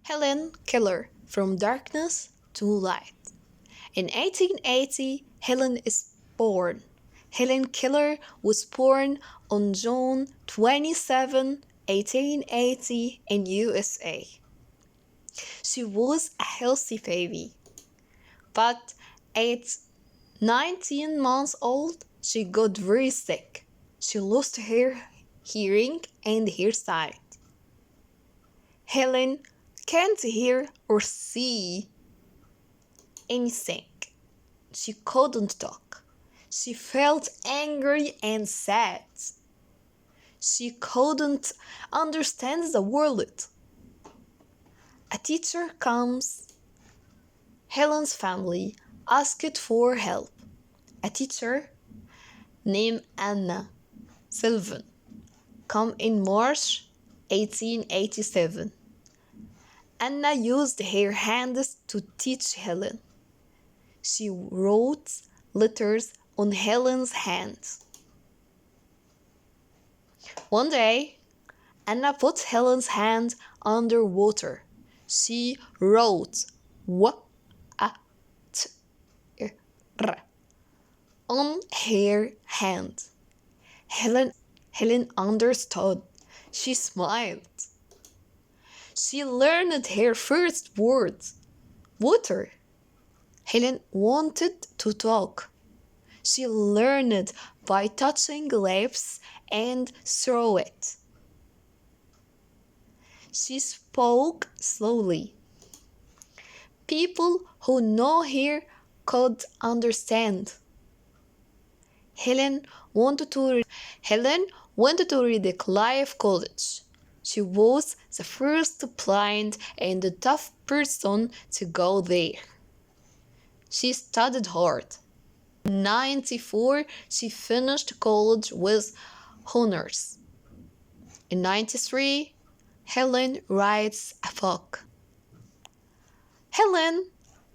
Helen Keller, From Darkness to Light. In 1880, Helen is born. Helen Keller was born on June 27, 1880 in USA. She was a healthy baby, but at 19 months old, she got very sick. She lost her hearing and her sight. Helen can't hear or see anything. She couldn't talk. She felt angry and sad. She couldn't understand the world. A teacher comes. Helen's family asked for help. A teacher named Anna Sylvan came in March 1887. Anna used her hands to teach Helen. She wrote letters on Helen's hands. One day, Anna put Helen's hand under water. She wrote "wa-a-t-r" on her hand. Helen understood. She smiled. She learned her first word, water. Helen wanted to talk. She learned by touching lips and through it. She spoke slowly. People who know her could understand. Helen wanted to read Clive College. She was the first blind and deaf person to go there. She studied hard. In 1994, she finished college with honors. In 1993, Helen writes a book. Helen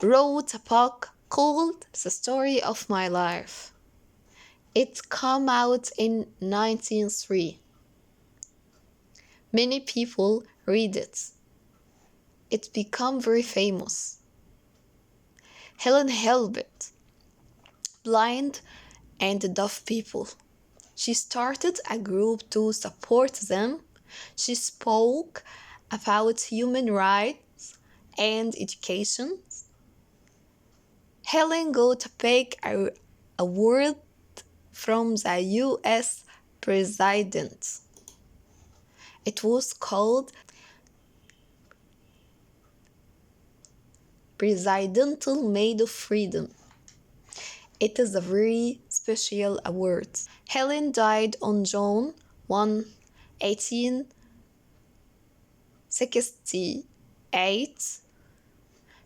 wrote a book called The Story of My Life. It came out in 1903. Many people read it. It became very famous. Helen helped blind and deaf people. She started a group to support them. She spoke about human rights and education. Helen got a big award from the US president. It was called Presidential Medal of Freedom. It is a very special award. Helen died on June 1, 1868.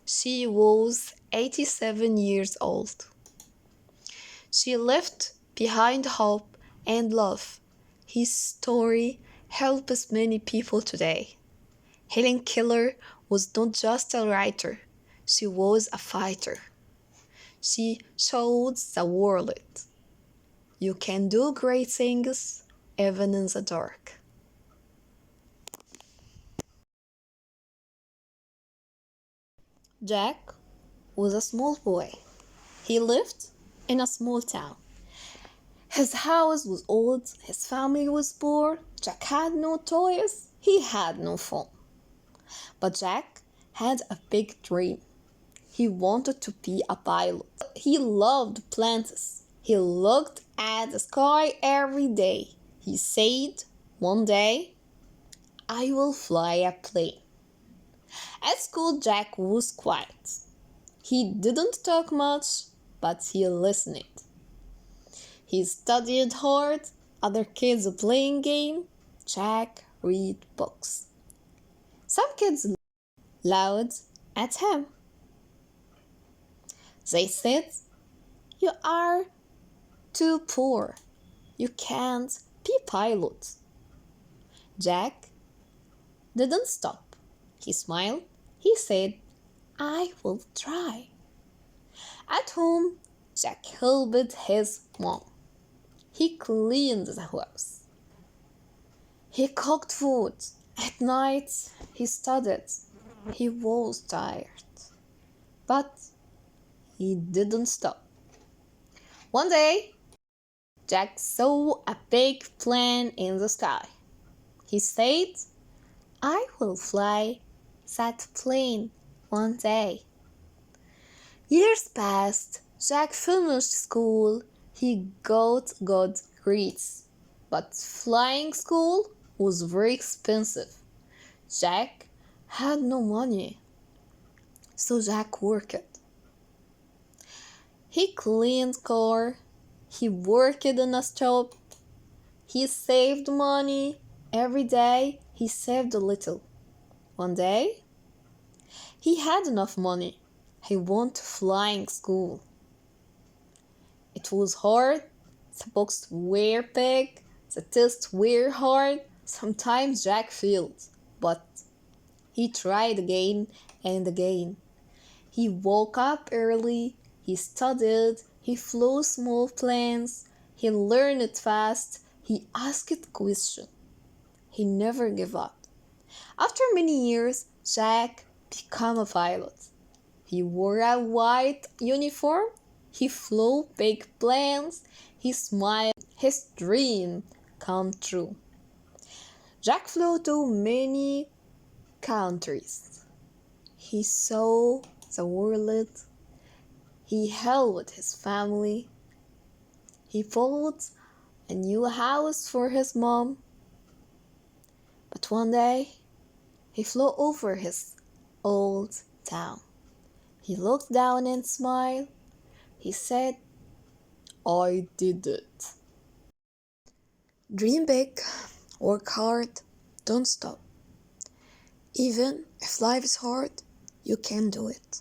She was 87 years old. She left behind hope and love. His story helps many people today. Helen Keller was not just a writer, she was a fighter. She showed the world you can do great things even in the dark. Jack was a small boy. He lived in a small town. His house was old, his family was poor. Jack had no toys, he had no fun. But Jack had a big dream. He wanted to be a pilot. He loved plants. He looked at the sky every day. He said, "One day, I will fly a plane." At school, Jack was quiet. He didn't talk much, but he listened. He studied hard. Other kids playing game. Jack read books. Some kids laughed at him. They said, "You are too poor. You can't be pilot." Jack didn't stop. He smiled. He said, "I will try." At home, Jack helped his mom. He cleaned the house. He cooked food. At night, he studied. He was tired, but he didn't stop. One day, Jack saw a big plane in the sky. He said, I will fly that plane one day. Years passed. Jack finished school. He got good grades. But flying school was very expensive. Jack had no money. So Jack worked. He cleaned car. He worked in a shop. He saved money. Every day he saved a little. One day he had enough money. He went to flying school. It was hard. The books were big. The tests were hard. Sometimes Jack failed, but he tried again and again. He woke up early. He studied. He flew small planes. He learned fast. He asked questions. He never gave up. After many years, Jack became a pilot. He wore a white uniform. He flew big planes. He smiled. His dream came true. Jack flew to many countries. He saw the world. He helped his family. He built a new house for his mom. But one day, he flew over his old town. He looked down and smiled. He said, I did it. Dream big, work hard, don't stop. Even if life is hard, you can do it.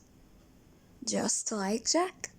Just like Jack.